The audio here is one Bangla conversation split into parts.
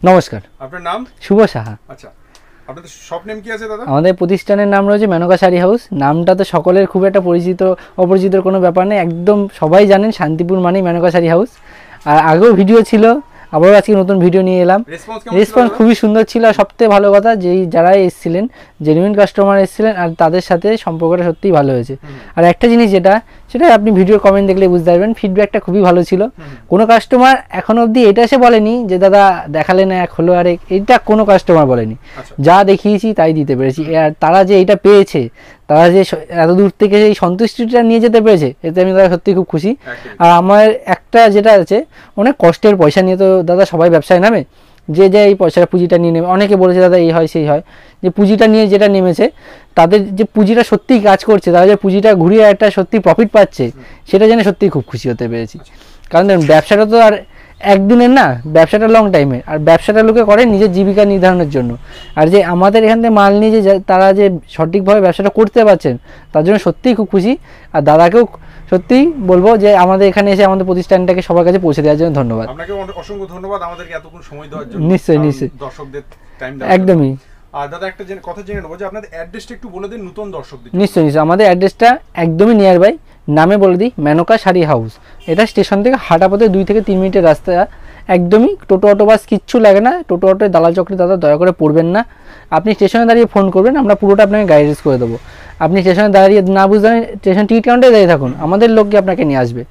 নমস্কার, আপনার নাম? শুভ সাহা। আচ্ছা, আপনাদের শপ নেম কি আছে দাদা? আমাদের প্রতিষ্ঠানের নাম রয়েছে মেনকা শাড়ি হাউস। নামটা তো সকলের খুব একটা পরিচিত অপরিচিতর কোনো ব্যাপার নেই, একদম সবাই জানেন শান্তিপুর মানেই মেনকা শাড়ি হাউস। আর আগেও ভিডিও ছিল, আবারও আজকে নতুন ভিডিও নিয়ে এলাম। রেসপন্স খুবই সুন্দর ছিল। আর সবথেকে ভালো কথা, যেই যারা এসেছিলেন জেনুইন কাস্টমার এসেছিলেন, আর তাদের সাথে সম্পর্কটা সত্যিই ভালো হয়েছে। আর একটা জিনিস সেটা আপনি ভিডিওর কমেন্ট দেখলে বুঝতে পারবেন, ফিডব্যাকটা খুবই ভালো ছিল। কোনো কাস্টমার এখনো অবধি এটা এসে বলেনি যে দাদা দেখালেন এক হলো আরেক, এটা কোনো কাস্টমার বলেনি। যা দেখিয়েছি তাই দিতে পেরেছি। আর তারা যে এটা পেয়েছে, তারা যে এত দূর থেকে এই সন্তুষ্টিটা নিয়ে যেতে পেরেছে, এতে আমি দাদা সত্যি খুব খুশি। আর আমার একটা যেটা আছে, অনেক কষ্টের পয়সা নিয়ে তো দাদা সবাই ব্যবসায় নামে, যে এই পয়সাটা পুঁজিটা নিয়ে নেবে। অনেকে বলেছে দাদা এই হয় সেই হয়, যে পুঁজিটা নিয়ে যেটা নেমেছে তাদের যে পুঁজিটা সত্যিই কাজ করছে, তারা যে পুঁজিটা ঘুরিয়ে একটা সত্যি প্রফিট পাচ্ছে, সেটা জেনে সত্যিই খুব খুশি হতে পেরেছি। কারণ দেখুন, ব্যবসাটা তো আর একদিনের না, ব্যবসাটা লং টাইমের। আর ব্যবসাটা লোকে করে নিজের জীবিকা নির্ধারণের জন্য। আর যে আমাদের এখান থেকে মাল নিয়ে যে তারা যে সঠিকভাবে ব্যবসাটা করতে পারছেন, তার জন্য সত্যিই খুব খুশি। আর দাদাকেও সত্যিই বলবো যে আমাদের এখানে এসে আমাদের প্রতিষ্ঠানটাকে সবার কাছে পৌঁছে দেওয়ার জন্য ধন্যবাদ। আপনাকে অসংখ্য ধন্যবাদ আমাদেরকে এতক্ষণ সময় দেওয়ার জন্য। নিশ্চয়ই নিশ্চয়ই, দর্শকদের টাইম দেওয়ার একদমই। আর দাদা একটা কথা জেনে নেবো যে আপনাদের অ্যাড্রেসটা একটু বলে দিন নতুন দর্শকদের। নিশ্চয়ই নিশ্চয়ই, আমাদের অ্যাড্রেসটা একদমই নিয়ার বাই, নামে বলে দিই মেনকা শাড়ি হাউস। এটা স্টেশন থেকে হাঁটা পথে 2 থেকে 3 মিনিটের রাস্তা। একদমই টোটো অটো বাস কিচ্ছু লাগে না। টোটো অটোয় দালাল চক্রে দাদা দয়া করে পড়বেন না। আপনি স্টেশনে দাঁড়িয়ে ফোন করবেন, আমরা পুরোটা আপনাকে গাইডেন্স করে দেবো। আপনি স্টেশনে দাঁড়িয়ে না বুঝতে স্টেশন টিকিট কাউন্টারে দাঁড়িয়ে থাকুন, আমাদের লোককে আপনাকে নিয়ে আসবে।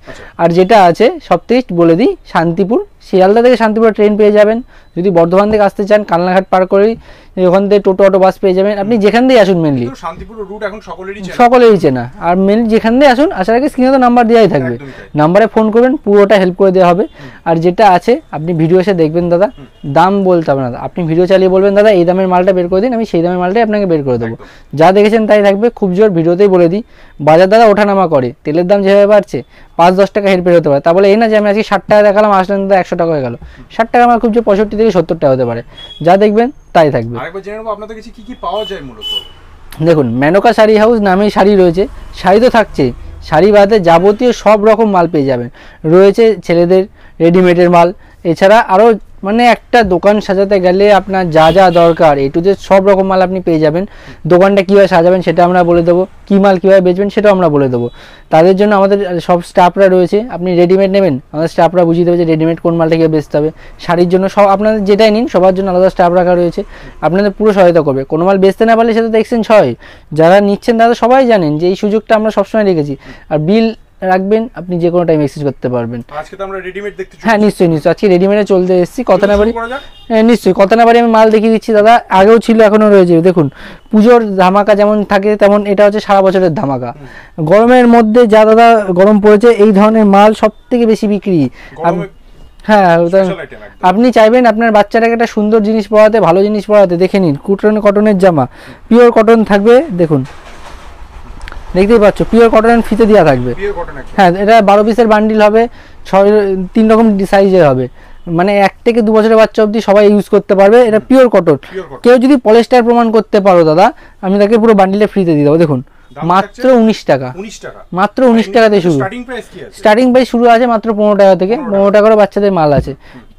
আর যেটা আছে সবথেকে বলে দিই, শান্তিপুর, শিয়ালদা থেকে শান্তিপুর ট্রেন পেয়ে যাবেন। যদি বর্ধমান থেকে আসতে চান, কালনাঘাট পার করেই ওখান থেকে টোটো অটো বাস পেয়ে যাবেন। আপনি যেখান দিয়ে আসুন, মেনলি শান্তিপুর রুট এখন সকলেরই চেনা। আর মেনলি যেখান দিয়ে আসুন, আসার আগে স্ক্রিনে তো নাম্বার দেওয়াই থাকবে, নাম্বারে ফোন করবেন, পুরোটা হেল্প করে দেওয়া হবে। আর যেটা আছে আপনি ভিডিও এসে দেখবেন দাদা, দাম বলতে হবে না। আপনি ভিডিও চালিয়ে বলবেন দাদা এই দামের মালটা বের করে দিন, আমি সেই দামের মালটাই আপনাকে বের করে দেবো। যা দেখেছেন তাই থাকবে। খুব জোর ভিডিওতেই বলে দিই, বাজার দাদা ওঠানামা করে, তেলের দাম যেভাবে বাড়ছে 5-10 টাকা হেরফের হতে পারে। তা বলে এই না যে আমি আজকে 60 টাকা দেখালাম, আসলেন দাদা 100 টাকা হয়ে গেল। 60 টাকা আমার খুব জোর 65 থেকে 70 টাকা হতে পারে। যা দেখবেন তাই থাকবে। আরেকবার জেনে নেবো আপনাদের কাছে কি কি পাওয়া যায় মূলত। দেখুন, মেনকা শাড়ি হাউস নামেই শাড়ি রয়েছে, শাড়ি তো থাকছেই, শাড়ি বাদে যাবতীয় সব রকম মাল পেয়ে যাবেন। রয়েছে ছেলেদের রেডিমেডের মাল, এছাড়া আরও মানে একটা দোকান সাজাতে গেলে আপনার যা যা দরকার এ টু জেড সব রকম মাল আপনি পেয়ে যাবেন। দোকানটা কীভাবে সাজাবেন সেটা আমরা বলে দেবো, কী মাল কীভাবে বেচবেন সেটাও আমরা বলে দেবো। তাদের জন্য আমাদের সব স্টাফরা রয়েছে। আপনি রেডিমেড নেবেন, আমাদের স্টাফরা বুঝিয়ে দেবে যে রেডিমেড কোন মালটা কীভাবে বেচতে হবে। শাড়ির জন্য সব আপনাদের যেটাই নিন, সবার জন্য আলাদা স্টাফ রাখা রয়েছে, আপনাদের পুরো সহায়তা করবে। কোনো মাল বেচতে না পারলে সেটা তো এক্সচেঞ্জ হয়। যারা নিচ্ছেন তারা সবাই জানেন যে এই সুযোগটা আমরা সবসময় রেখেছি। আর বিল রাখবেন, আপনি যে কোনো টাইম এক্সচেঞ্জ করতে পারবেন। আজকে তো আমরা রেডিমেড দেখতে, হ্যাঁ নিশ্চয়ই নিশ্চয়ই, আজকে রেডিমেডে চলতে এসেছি। কথা না বাড়ি, নিশ্চয়ই কথা না বাড়ি আমি মাল দেখিয়ে দিচ্ছি দাদা। আগেও ছিল, এখনও রয়েছে। দেখুন, পুজোর ধামাকা যেমন থাকে তেমন এটা হচ্ছে সারা বছরের ধামাকা। গরমের মধ্যে যা দাদা গরম পড়েছে, এই ধরনের মাল সব থেকে বেশি বিক্রি। হ্যাঁ, আপনি চাইবেন আপনার বাচ্চাটাকে একটা সুন্দর জিনিস পরাতে, ভালো জিনিস পরাতে, দেখে নিন কটনের জামা, পিওর কটন থাকবে। দেখুন, দেখতেই পাচ্ছ, পিওর কটন ফিতে দেওয়া থাকবে। হ্যাঁ, এটা 12 পিসের বান্ডিল হবে, 3 রকম সাইজের হবে। মানে 1 থেকে 2 বছরের বাচ্চা অবধি সবাই ইউজ করতে পারবে। এটা পিওর কটন। কেউ যদি পলিস্টার প্রমাণ করতে পারো দাদা, আমি তাকে পুরো বান্ডিলে ফ্রিতে দিয়ে দেবো। দেখুন, মাত্র 19 টাকা, মাত্র 19 টাকাতে শুরু। স্টার্টিং প্রাইস শুরু আছে মাত্র 15 টাকা থেকে। 15 টাকারও বাচ্চাদের মাল আছে।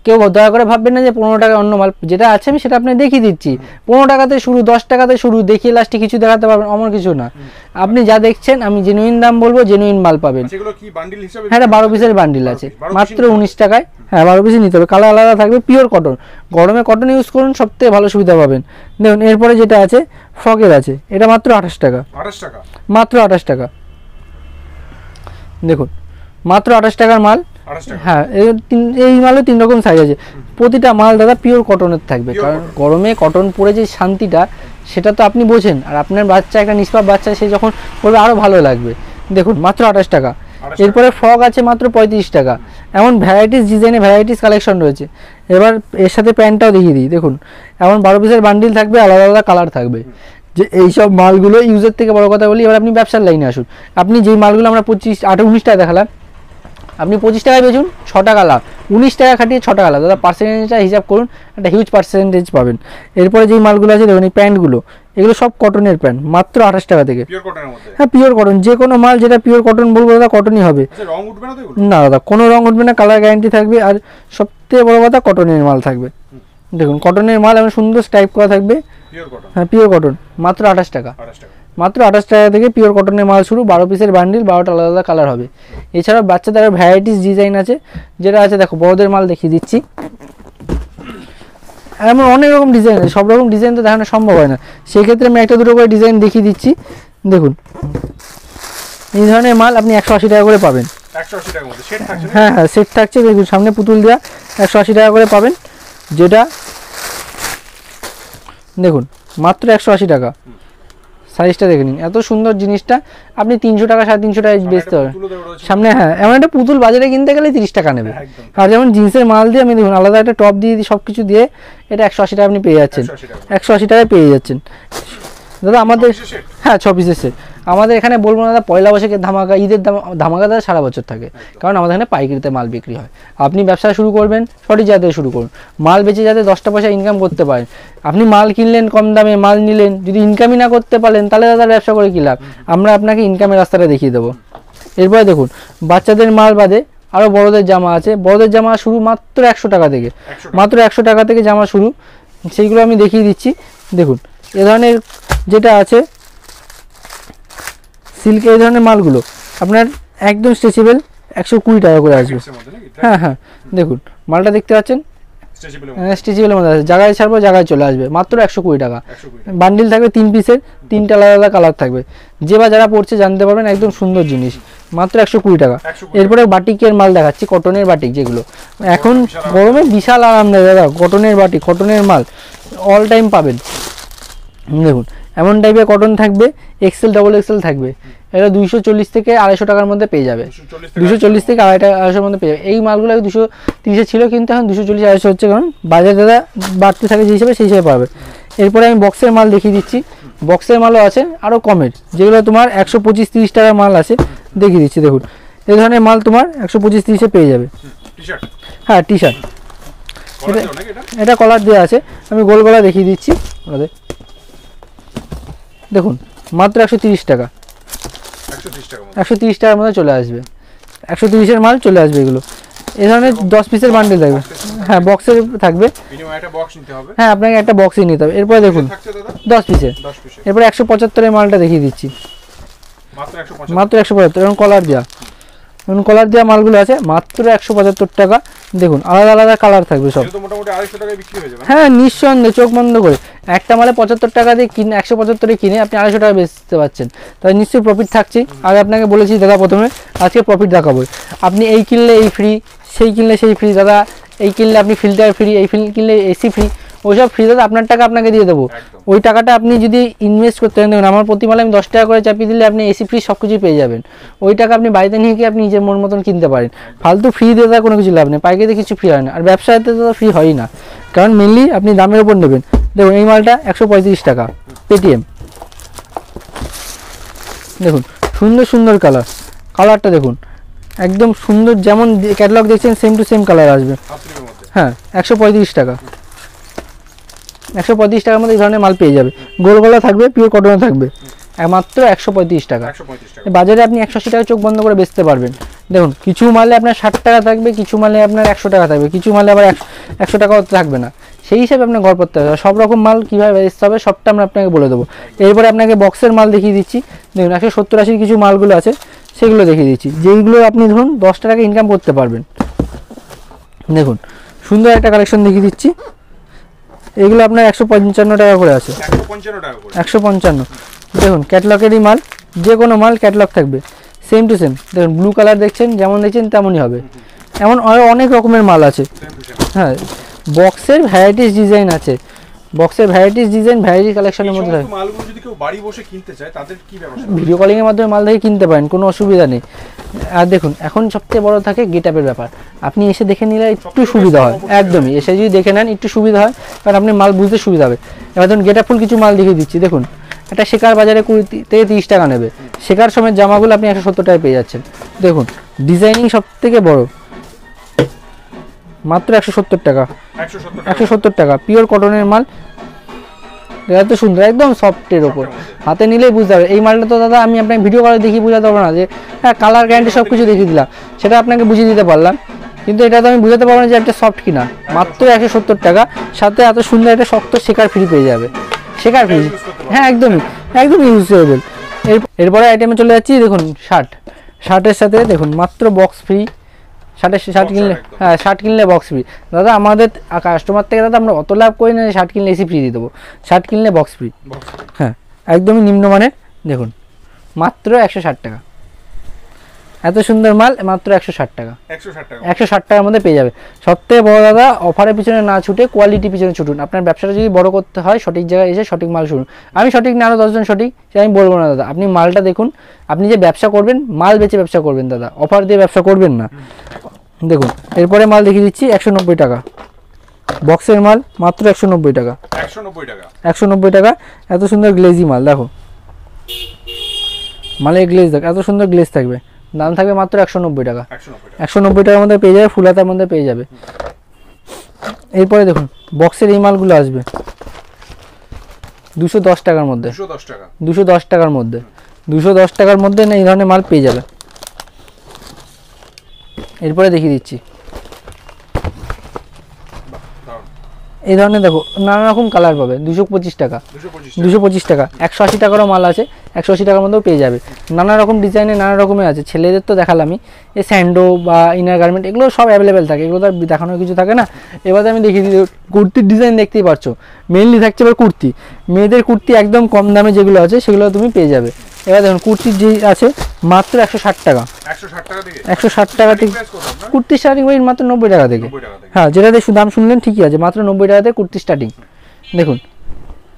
কেউ দয়া করে ভাববেন না যে 15 টাকা অন্য মাল, যেটা আছে আমি সেটা আপনি দেখিয়ে দিচ্ছি। 15 টাকাতে শুরু, 10 টাকাতে শুরু, দেখিয়ে লাস্টে কিছু দেখাতে পারবেন এমন কিছু না। আপনি যা দেখছেন আমি জেনুইন দাম বলবো, জেনুইন মাল পাবেন। হ্যাঁ, এটা 12 পিসের বান্ডিল আছে, মাত্র 19 টাকায়। হ্যাঁ, 12 পিসে নিতে হবে, কালার আলাদা থাকবে, পিওর কটন। গরমে কটন ইউজ করুন, সবথেকে ভালো সুবিধা পাবেন। দেখুন, এরপরে যেটা আছে ফ্রকের আছে, এটা মাত্র 28 টাকা, মাত্র 28 টাকা। দেখুন, মাত্র 28 টাকার মাল। হ্যাঁ, এই মালও 3 রকম সাইজ আছে। প্রতিটা মাল দাদা পিওর কটনের থাকবে, কারণ গরমে কটন পরে যে শান্তিটা সেটা তো আপনি বোঝেন। আর আপনার বাচ্চা, একটা নিষ্পাপ বাচ্চা, সে যখন পরবে আরও ভালো লাগবে। দেখুন, মাত্র 28 টাকা। এরপরে ফ্রক আছে মাত্র 35 টাকা। এমন ভ্যারাইটিস ডিজাইনে ভ্যারাইটিস কালেকশন রয়েছে। এবার এর সাথে প্যান্টটাও দেখিয়ে দিই। দেখুন, এমন 12 পিসের বান্ডিল থাকবে, আলাদা আলাদা কালার থাকবে। যে এইসব মালগুলো ইউজের থেকে বড় কথা বলি, এবার আপনি ব্যবসার লাইনে আসুন। আপনি যেই মালগুলো আমরা 19 টাকা দেখালাম, আপনি 25 টাকায় বেচুন, 6 টাকা লাভ। 19 টাকা খাটিয়ে 6 টাকা লাভ। দাদা পার্সেন্টেজটা হিসাব করুন, একটা হিউজ পার্সেন্টেজ পাবেন। এরপরে যেই মালগুলো আছে দেখুন, এই প্যান্টগুলো, এগুলো সব কটনের প্যান্ট, মাত্র 28 টাকা থেকে। হ্যাঁ, পিওর কটন। যে কোনো মাল যেটা পিওর কটন বলবো দাদা, কটনই হবে। না দাদা, কোনো রং উঠবে না, কালার গ্যারান্টি থাকবে। আর সবথেকে বড় কথা, কটনের মাল থাকবে। দেখুন কটনের মাল এবং সুন্দর টাইপ করা থাকবে। Pure cotton. হ্যাঁ পিওর কটন, মাত্র 28 টাকা। 28 টাকা। মাত্র 28 টাকা থেকে পিওর কটনের মাল শুরু। 12 পিসের বান্ডিল, 12টা আলাদা আলাদা কালার হবে। এছাড়াও বাচ্চাদের ভ্যারাইটিস ডিজাইন আছে, যেটা আছে দেখো বড়দের মাল দেখিয়ে দিচ্ছি। এমন অনেক রকম ডিজাইন আছে, সব রকম ডিজাইন তো দেখানো সম্ভব হয় না, সেক্ষেত্রে আমি একটা দুটো করে ডিজাইন দেখিয়ে দিচ্ছি। দেখুন এই ধরনের মাল আপনি 180 টাকা করে পাবেন। 180 টাকার মধ্যে সেট থাকছে? হ্যাঁ হ্যাঁ সেট থাকছে। দেখুন সামনে পুতুল দেওয়া, 180 টাকা করে পাবেন। যেটা দেখুন মাত্র 180 টাকা। সাইজটা দেখে নিন, এত সুন্দর জিনিসটা আপনি 300 টাকা 350 টাকায় বেচতে পারবেন সামনে। হ্যাঁ এমন একটা পুতুল বাজারে কিনতে গেলে 30 টাকা নেবে। আর যেমন জিন্সের মাল দিয়ে আমি দেখুন আলাদা একটা টপ দিয়ে সব কিছু দিয়ে এটা 180 টাকা আপনি পেয়ে যাচ্ছেন। 180 টাকায় পেয়ে যাচ্ছেন দাদা আমাদের। হ্যাঁ 6 পিসের সেট। আমাদের এখানে বলবো না দাদা পয়লা বৈশাখের ধামাকা, ঈদের ধামাকা দাদা সারা বছর থাকে, কারণ আমাদের এখানে পাইকারিতে মাল বিক্রি হয়। আপনি ব্যবসা শুরু করবেন সঠিক জায়গায় শুরু করুন, মাল বেচে যাতে 10টা পয়সা ইনকাম করতে পারেন। আপনি মাল কিনলেন কম দামে, মাল নিলেন, যদি ইনকামই না করতে পারেন তাহলে দাদা ব্যবসা করে কী লাভ? আমরা আপনাকে ইনকামের রাস্তাটা দেখিয়ে দেবো। এরপরে দেখুন বাচ্চাদের মাল বাদে আরও বড়দের জামা আছে। বড়দের জামা শুরু মাত্র 100 টাকা থেকে, মাত্র 100 টাকা থেকে জামা শুরু, সেইগুলো আমি দেখিয়ে দিচ্ছি। দেখুন এ ধরনের যেটা আছে সিল্কের এই ধরনের মালগুলো আপনার একদম স্ট্রেচেবল 120 টাকা করে আসবে। হ্যাঁ হ্যাঁ দেখুন মালটা দেখতে পাচ্ছেন স্ট্রেচেবলের মধ্যে আছে, জায়গায় ছাড়বো জায়গায় চলে আসবে, মাত্র 120 টাকা। বান্ডিল থাকবে 3 পিসের, 3টা আলাদা আলাদা কালার থাকবে। যে বা যারা পড়ছে জানতে পারবেন, একদম সুন্দর জিনিস, মাত্র 120 টাকা। এরপরে বাটিকের মাল দেখাচ্ছি, কটনের বাটিক, যেগুলো এখন গরমে বিশাল আরাম দেয় দাদা। কটনের বাটিক, কটনের মাল অল টাইম পাবেন। দেখুন এমন টাইপের কটন থাকবে, এক্সেল ডবল এক্সেল থাকবে। এটা 240 থেকে 250 টাকার মধ্যে পেয়ে যাবে। 240 থেকে 250-250 মধ্যে পেয়ে যাবে। এই মালগুলো 230 ছিল, কিন্তু এখন 240-250 হচ্ছে, কারণ বাজার দাদা বাড়তে থাকে যে হিসাবে, সেই হিসাবে পাবে। এরপরে আমি বক্সের মাল দেখিয়ে দিচ্ছি। বক্সের মালও আছে আরও কমের, যেগুলো তোমার 125-30 টাকার মাল আছে, দেখিয়ে দিচ্ছি। দেখুন এই ধরনের মাল তোমার 125-30-এ পেয়ে যাবে। হ্যাঁ টি শার্ট, এটা কলার দেওয়া আছে, আমি গোল গলা দেখিয়ে দিচ্ছি আপনাদের। দেখুন মাত্র 130 টাকা, 130 টাকার মধ্যে চলে আসবে। 130-এর মাল চলে আসবে এগুলো। এই ধরনের 10 পিসের বান্ডেল থাকবে। হ্যাঁ বক্সের থাকবে। হ্যাঁ আপনাকে একটা বক্সই নিতে হবে। এরপরে দেখুন 10 পিসের। এরপরে 175-এর মালটা দেখিয়ে দিচ্ছি, মাত্র 175। এবং কলার দেওয়া, এবং কলার দেওয়া মালগুলো আছে মাত্র 175 টাকা। দেখুন আলাদা আলাদা কালার থাকবে সব। হ্যাঁ নিঃসন্দেহে, চোখ বন্ধ করে। একটা মালে 75 টাকা দিয়ে কিনে, 175-এ কিনে আপনি 250 টাকা বেচতে পারছেন, তাই নিশ্চয়ই প্রফিট থাকছেই। আর আপনাকে বলেছি দাদা প্রথমে, আজকে প্রফিট দেখাবো। আপনি এই কিনলে এই ফ্রি, সেই কিনলে সেই ফ্রি দাদা। এই কিনলে আপনি ফিল্টার ফ্রি, এই কিনলে এসি ফ্রি, ওইসব ফ্রি দাদা আপনার টাকা আপনাকে দিয়ে দেবো। ওই টাকাটা আপনি যদি ইনভেস্ট করতে পারেন, দেখুন আমার প্রতি মালে আমি 10 টাকা করে চাপিয়ে দিলে আপনি এসি ফ্রি সব কিছুই পেয়ে যাবেন। ওই টাকা আপনি বাড়িতে নিয়ে গিয়ে আপনি নিজের মন মতন কিনতে পারেন। ফালতু ফ্রি দিয়ে দাদা কোনো কিছু লাভ নেই, পাইকারিতে কিছু ফ্রি হয় না, আর ব্যবসাতে দাদা ফ্রি হয়ই না, কারণ মেনলি আপনি দামের উপর নেবেন। দেখুন এই মালটা 135 টাকা পেটিএম। দেখুন সুন্দর সুন্দর কালার, কালারটা দেখুন একদম সুন্দর, যেমন ক্যাটালগ দেখছেন সেম টু সেম কালার আসবে। হ্যাঁ 135 টাকা, 135 টাকার মধ্যে এই ধরনের মাল পেয়ে যাবে। গোল গলা থাকবে, পিওর কটনে থাকবে, মাত্র 135 টাকা। বাজারে আপনি 180 টাকা চোখ বন্ধ করে বেচতে পারবেন। দেখুন কিছু মালে আপনার 60 টাকা থাকবে, কিছু মালে আপনার 100 টাকা থাকবে, কিছু মালে আবার 100 টাকাও থাকবে না। সেই হিসাবে আপনার গড় পড়তে হবে। সব রকম মাল কীভাবে বেচতে হবে সবটা আমরা আপনাকে বলে দেবো। এরপরে আপনাকে বক্সের মাল দেখিয়ে দিচ্ছি। দেখুন 170-80 কিছু মালগুলো আছে, সেগুলো দেখিয়ে দিচ্ছি, যেইগুলো আপনি ধরুন 10 টাকা ইনকাম করতে পারবেন। দেখুন সুন্দর একটা কালেকশন দেখিয়ে দিচ্ছি। এগুলো আপনার 155 টাকা করে আছে, 155। দেখুন ক্যাটলগেরই মাল, যে কোনো মাল ক্যাটলগ থাকবে সেম টু সেম। দেখুন ব্লু কালার দেখছেন, যেমন দেখছেন তেমনই হবে। এমন আরও অনেক রকমের মাল আছে। হ্যাঁ বক্সের ভ্যারাইটিস ডিজাইন আছে, বক্সের ভ্যারাইটিস ডিজাইন ভ্যারাইটি কালেকশনের মধ্যে থাকে। মালগুলো যদি কেউ বাড়ি বসে কিনতে চায় তাদের কি ব্যবস্থা? ভিডিও কলিং এর মাধ্যমে মাল দেখে কিনতে পারেন, কোনো অসুবিধা নেই। আর দেখুন এখন সবচেয়ে বড় থাকে গেটআপের ব্যাপার। আপনি এসে দেখে নিলে একটু সুবিধা হয়, একদমই এসে যদি দেখে নেন একটু সুবিধা হয়, কারণ আপনি মাল বুঝতে সুবিধা হবে। এবার ধরুন গেটআপ ফুল কিছু মাল দেখিয়ে দিচ্ছি। দেখুন একটা শেখার বাজারে 20 থেকে 30 টাকা নেবে, শেখার সময় জামাগুলো আপনি 170 টাকায় পেয়ে যাচ্ছেন। দেখুন ডিজাইনিং সব থেকে বড়, মাত্র 170 টাকা, 170 টাকা পিওর কটনের মাল। এত সুন্দর, একদম সফটের ওপর, হাতে নিলেই বুঝতে পারবে। এই মালটা তো দাদা আমি আপনাকে ভিডিও করে দেখিয়ে বোঝাতে পারবো না যে হ্যাঁ কালার গ্যারান্টি সব কিছু দেখিয়ে দিলাম, সেটা আপনাকে বুঝিয়ে দিতে পারলাম। কিন্তু এটা তো আমি বুঝাতে পারবো না যে একটা সফট কিনা, মাত্র 170 টাকা, সাথে এত সুন্দর একটা শক্ত শেকার ফ্রি পেয়ে যাবে, শেকার ফ্রি। হ্যাঁ একদমই একদম ইউজেবল। এরপরে আইটেমে চলে যাচ্ছি, দেখুন শার্টের সাথে দেখুন মাত্র বক্স ফ্রি, শার্ট কিনলে, হ্যাঁ শার্ট কিনলে বক্স ফ্রি। দাদা আমাদের কাস্টমার থেকে দাদা আমরা অত লাভ করি না, শার্ট কিনলে এসি ফ্রি দিয়ে দেবো, শার্ট কিনলে বক্স ফ্রি। হ্যাঁ একদমই নিম্নমানের, দেখুন মাত্র 160 টাকা, এত সুন্দর মাল মাত্র 160 টাকা, 160 টাকার মধ্যে পেয়ে যাবে। সবথেকে বড় দাদা, অফারের পিছনে না ছুটে কোয়ালিটির পিছনে ছুটুন। আপনার ব্যবসাটা যদি বড় করতে হয় সঠিক জায়গায় এসে সঠিক মাল শুনুন। আমি সঠিক না, আরও 10 জন সঠিক, সে আমি বলবো না দাদা। আপনি মালটা দেখুন, আপনি যে ব্যবসা করবেন মাল বেচে ব্যবসা করবেন দাদা, অফার দিয়ে ব্যবসা করবেন না। দেখুন এরপরে মাল দেখিয়ে দিচ্ছি 190 টাকা, বক্সের মাল মাত্র 190 টাকা, 190 টাকা। এত সুন্দর গ্লেজি মাল, দেখো মালের গ্লেজ দেখ, এত সুন্দর গ্লেজ থাকবে, দাম থাকবে মাত্র 190 টাকা, 190 টাকার মধ্যে পেয়ে যাবে, ফুল হাতার মধ্যে পেয়ে যাবে। এরপরে দেখুন বক্সের এই মালগুলো আসবে 210 টাকার মধ্যে, 210 টাকার মধ্যে, 210 টাকার মধ্যে না এই ধরনের মাল পেয়ে যাবে। এরপরে দেখিয়ে দিচ্ছি এই ধরনের, দেখো নানা রকম কালার পাবে, 225 টাকা, 225 টাকা। 180 টাকারও মাল আছে, 180 টাকার মধ্যেও পেয়ে যাবে। নানা রকম ডিজাইনে নানা রকমের আছে, ছেলেদের তো দেখালামই, এই স্যান্ডো বা ইনার গার্মেন্ট এগুলো সব অ্যাভেলেবেল থাকে, এগুলো তো আর দেখানোর কিছু থাকে না। এবার আমি দেখিয়ে দিই, কুর্তির ডিজাইন দেখতেই পাচ্ছ, মেনলি থাকছে এবার কুর্তি, মেয়েদের কুর্তি একদম কম দামে যেগুলো আছে সেগুলো তুমি পেয়ে যাবে। এবার দেখুন কুর্তির যে আছে মাত্র 160 টাকা, 160 টাকা থেকে কুর্তির স্টার্টিং রেট মাত্র 90 টাকা থেকে। হ্যাঁ যেটা দেখুন দাম শুনলেন ঠিকই আছে, মাত্র 90 টাকা থেকে কুর্তি স্টার্টিং। দেখুন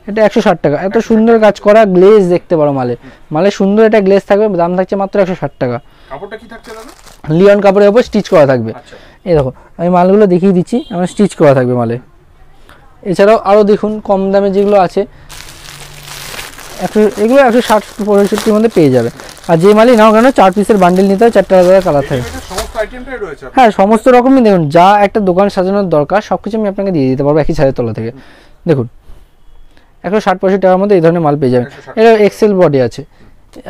এটা 160 টাকা, এত সুন্দর কাজ করা গ্লেজ দেখতে পারো, মালের সুন্দর একটা গ্লেজ থাকবে, দাম থাকছে মাত্র 160 টাকা। কাপড়টা কি থাকছে দাদা? লিওন কাপড়ের উপর স্টিচ করা থাকবে। এই দেখো আমি মালগুলো দেখিয়ে দিচ্ছি, আমার স্টিচ করা থাকবে মালে। এছাড়াও আরও দেখুন কম দামে যেগুলো আছে, এগুলো 160-165 মধ্যে পেয়ে যাবে। আর যে মালই নাও কেন 4 পিসের বান্ডেল নিতে হয়, 4টা আলাদা কালার থাকে। হ্যাঁ সমস্ত রকমই, দেখুন যা একটা দোকান সাজানোর দরকার সবকিছু আমি আপনাকে দিয়ে দিতে পারবো একই ছাদের তলা থেকে। দেখুন 160-165 টাকার মধ্যে এই ধরনের মাল পেয়ে যাবেন। এটা এক্সেল বডি আছে।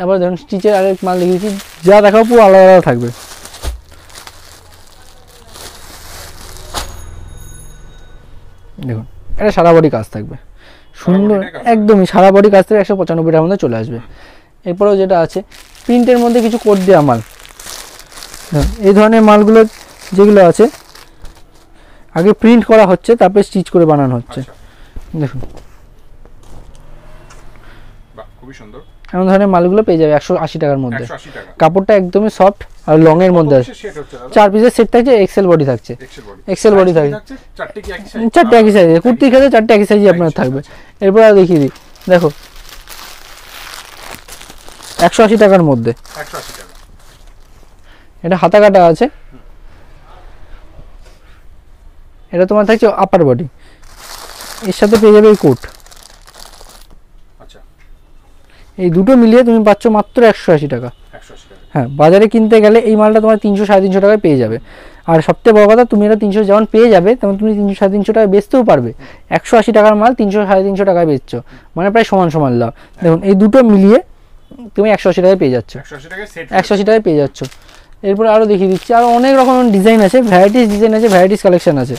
আবার ধরুন স্টিচের আরেক মাল দেখিয়েছি, যা দেখাবো পুরো আলাদা আলাদা থাকবে। দেখুন এটা সারা বডি কাজ থাকবে, সুন্দর একদমই সারা বডি কাজ থেকে 195 টাকার মধ্যে চলে আসবে। এরপরেও যেটা আছে প্রিন্টের মধ্যে কিছু কোড দেওয়া মাল, এই ধরনের মালগুলো যেগুলো আছে আগে প্রিন্ট করা হচ্ছে তারপরে স্টিচ করে বানানো হচ্ছে। দেখুন খুবই সুন্দর, এমন ধরনের মালগুলো পেয়ে যাবে 180 টাকার মধ্যে। কাপড়টা একদমই সফট আর লং এর মধ্যে আছে, 4 পিসের সেট থাকছে, এক্সেল বডি থাকছে, এক্সেল বডি থাকছে, 4টে একই সাইজ, কুর্তির ক্ষেত্রে 4টে একই সাইজই আপনার থাকবে। এরপর আর দেখিয়ে দিই, দেখো 180 টাকার মধ্যে, এটা হাতা কাটা আছে, এটা তোমার থাকছে আপার বডি, এর সাথে পেয়ে যাবে এই কোট। এই দুটো মিলিয়ে তুমি পাচ্ছ মাত্র 180 টাকা। হ্যাঁ বাজারে কিনতে গেলে এই মালটা তোমার 300-350 টাকায় পেয়ে যাবে। আর সবথেকে বড় কথা, তুমি এটা 300 যেমন পেয়ে যাবে তেমন তুমি 300-350 টাকায় বেচতেও পারবে। 180 টাকার মাল 300-350 টাকায় বেচছো, মানে প্রায় সমান সমান লাভ। দেখুন এই দুটো মিলিয়ে তুমি 180 টাকায় পেয়ে যাচ্ছ, 180 টাকায় পেয়ে যাচ্ছ। এরপর আরও দেখিয়ে দিচ্ছি, আরও অনেক রকম ডিজাইন আছে, ভ্যারাইটিস ডিজাইন আছে, ভ্যারাইটিস কালেকশন আছে।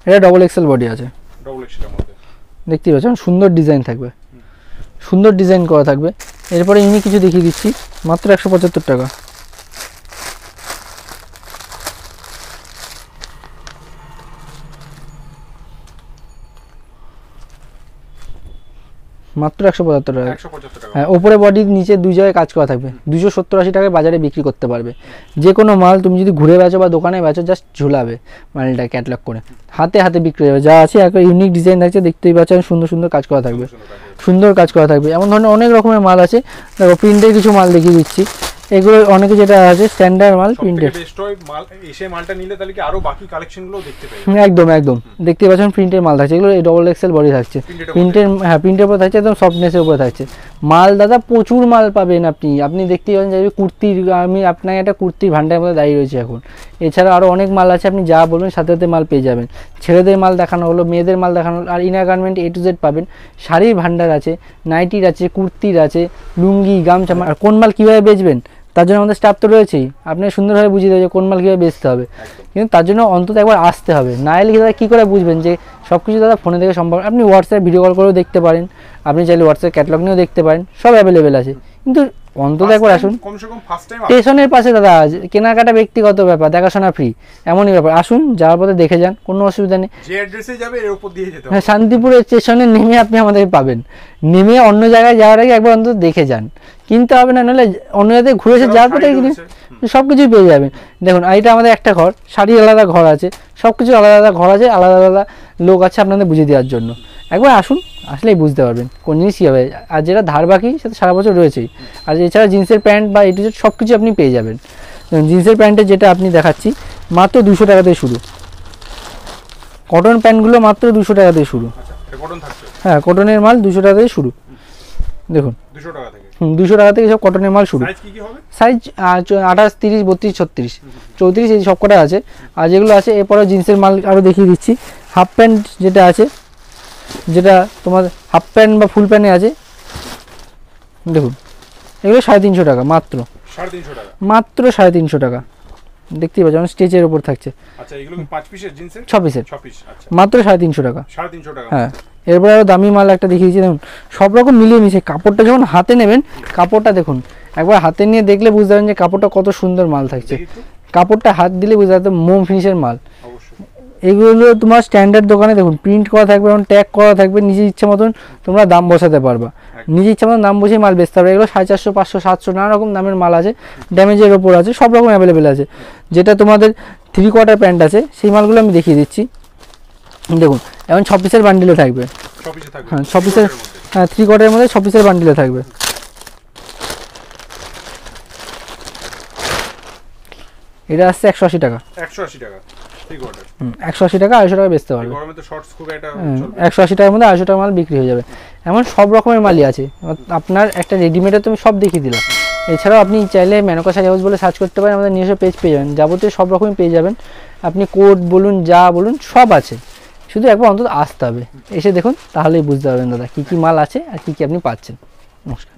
এটা ডবল এক্সেল বডি আছে, দেখতেই পাচ্ছেন সুন্দর ডিজাইন থাকবে, সুন্দর ডিজাইন করা থাকবে। এরপরে ইনি কিছু দেখিয়ে দিচ্ছি, মাত্র 175 টাকা। মাত্র 175 টাকা। হ্যাঁ উপরে বডি নিচে দুই জায়গায় কাজ করা থাকবে, 270-80 টাকায় বাজারে বিক্রি করতে পারবে। যে কোনো মাল তুমি যদি ঘুরে বেচো বা দোকানে বেচো, জাস্ট ঝুলাবে মালটা ক্যাটলগ করে, হাতে হাতে বিক্রি হবে। যা আছে একটা ইউনিক ডিজাইন থাকছে, দেখতেই পাচ্ছেন সুন্দর সুন্দর কাজ করা থাকবে, সুন্দর কাজ করা থাকবে। এমন ধরনের অনেক রকমের মাল আছে। দেখো প্রিন্টের কিছু মাল দেখিয়ে দিচ্ছি, এগুলো অনেকে যেটা আছে স্ট্যান্ডার্ড মাল প্রিন্টেড, একদম একদম দেখতে পাচ্ছেন প্রিন্টের মাল থাকছে, এগুলো ডবল এক্সেল বডি থাকছে, প্রিন্টের, হ্যাঁ প্রিন্টের উপর থাকছে, একদম সফটনেসের উপরে থাকছে মাল। দাদা প্রচুর মাল পাবেন আপনি দেখতেই পাচ্ছেন যে কুর্তির, আমি আপনাকে একটা কুর্তির ভান্ডারের মধ্যে দাঁড়িয়ে রয়েছে এখন। এছাড়া আরও অনেক মাল আছে, আপনি যা বলবেন সাথে সাথে মাল পেয়ে যাবেন। ছেলেদের মাল দেখানো হলো, মেয়েদের মাল দেখানো হলো, আর inner garment A to Z পাবেন। শাড়ির ভান্ডার আছে, নাইটির আছে, কুর্তির আছে, লুঙ্গি, গামছা। আর কোন মাল কীভাবে বেচবেন তার জন্য আমাদের স্টাফ তো রয়েছেই, আপনি সুন্দরভাবে বুঝিয়ে দেবে যে কোন মাল কীভাবে বেচতে হবে। কিন্তু তার জন্য অন্তত একবার আসতে হবে, না এলে দাদা কী করে বুঝবেন যে সব কিছু দাদা ফোনে থেকে সম্ভব। আপনি হোয়াটসঅ্যাপ ভিডিও কল করেও দেখতে পারেন, আপনি চাইলে হোয়াটসঅ্যাপ ক্যাটালগ নিয়েও দেখতে পারেন, সব অ্যাভেলেবেল আছে। কিন্তু অন্তত একবার আসুন, স্টেশনের পাশে দাদা, কেনাকাটা ব্যক্তিগত ব্যাপার, দেখাশোনা ফ্রি, এমনই ব্যাপার। আসুন, যাওয়ার পথে দেখে যান, কোনো অসুবিধা নেই। হ্যাঁ, শান্তিপুরের স্টেশনে নেমে আপনি আমাদের পাবেন, নেমে অন্য জায়গায় যাওয়ার আগে একবার অন্তত দেখে যান, কিনতে হবে না, নাহলে অন্য জায়গায় ঘুরে এসে যাওয়ার পথে সব কিছুই পেয়ে যাবেন। দেখুন এইটা আমাদের একটা ঘর, শাড়ি আলাদা ঘর আছে, সব কিছু আলাদা আলাদা ঘর আছে, আলাদা আলাদা লোক আছে আপনাদের বুঝিয়ে দেওয়ার জন্য। একবার আসুন, আসলেই বুঝতে পারবেন কোন জিনিস কী হবে। আর যেটা ধার বাকি সেটা সারা বছর রয়েছেই। আর এছাড়া জিন্সের প্যান্ট বা এটু সব কিছু আপনি পেয়ে যাবেন। জিন্সের প্যান্টের যেটা আপনি দেখাচ্ছি মাত্র 200 টাকা থেকে শুরু, কটন প্যান্টগুলো মাত্র 200 টাকা থেকে শুরু। হ্যাঁ, কটনের মাল 200 টাকা থেকে শুরু, দেখুন 200 টাকা থেকে সব কটনের মাল শুরু। সাইজ 28, 30, 32, 36, 34 এই সব কটা আছে। আর যেগুলো আছে এরপরে জিন্সের মাল আরও দেখিয়ে দিচ্ছি। হাফ প্যান্ট যেটা আছে, যেটা তোমার হাফ প্যান্ট বা ফুল প্যান্টে আছে, দেখুন এগুলো 350 টাকা, মাত্র 350 টাকা। দেখতেই পাচ্ছ স্টেজের উপর থাকছে। আচ্ছা, এগুলো 5 পিসের জিন্সের 6 পিসের, আচ্ছা, মাত্র 350 টাকা। 350 টাকা। হ্যাঁ, এরপরে আরও দামি মাল একটা দেখিয়েছি, দেখুন সব রকম মিলিয়ে মিশে। কাপড়টা যখন হাতে নেবেন, কাপড়টা দেখুন, একবার হাতে নিয়ে দেখলে বুঝতে পারবেন যে কাপড়টা কত সুন্দর মাল থাকছে। কাপড়টা হাত দিলে বুঝতে পারবেন মোম ফিনিশের মাল। এগুলো তোমার স্ট্যান্ডার্ড দোকানে দেখুন প্রিন্ট করা থাকবে এবং ট্যাগ করা থাকবে, নিজের ইচ্ছা মতন তোমরা দাম বসাতে পারবা, নিজের ইচ্ছা মতন দাম বসিয়ে মাল বেচতে পারবে। এগুলো 450, 500, 700 নানা রকম দামের মাল আছে, ড্যামেজের ওপর আছে, সব রকম অ্যাভেলেবেল আছে। যেটা তোমাদের 3/4 প্যান্ট আছে সেই মালগুলো আমি দেখিয়ে দিচ্ছি। দেখুন এখন 6 পিসের বান্ডিলে থাকবে। হ্যাঁ, 6 পিসের, হ্যাঁ 3/4 মধ্যে 6 পিসের বান্ডিলে থাকবে। এটা আসছে 180 টাকা। 180 টাকা 180 টাকা, 250 টাকা বেচতে পারবে। 180 টাকার মধ্যে 250 টাকা মাল বিক্রি হয়ে যাবে। এমন সব রকমের মালই আছে। আপনার একটা রেডিমেডে তুমি সব দেখিয়ে দিলাম। এছাড়াও আপনি চাইলে মেনকা শাড়ি হাউস বলে সার্চ করতে পারেন, আমাদের নিজস্ব পেজ পেয়ে যাবেন, যাবতীয় সব রকমই পেয়ে যাবেন। আপনি কোড বলুন, যা বলুন সব আছে, শুধু একবার অন্তত আসতে হবে, এসে দেখুন, তাহলেই বুঝতে পারবেন দাদা কী কী মাল আছে আর কী কী আপনি পাচ্ছেন। নমস্কার।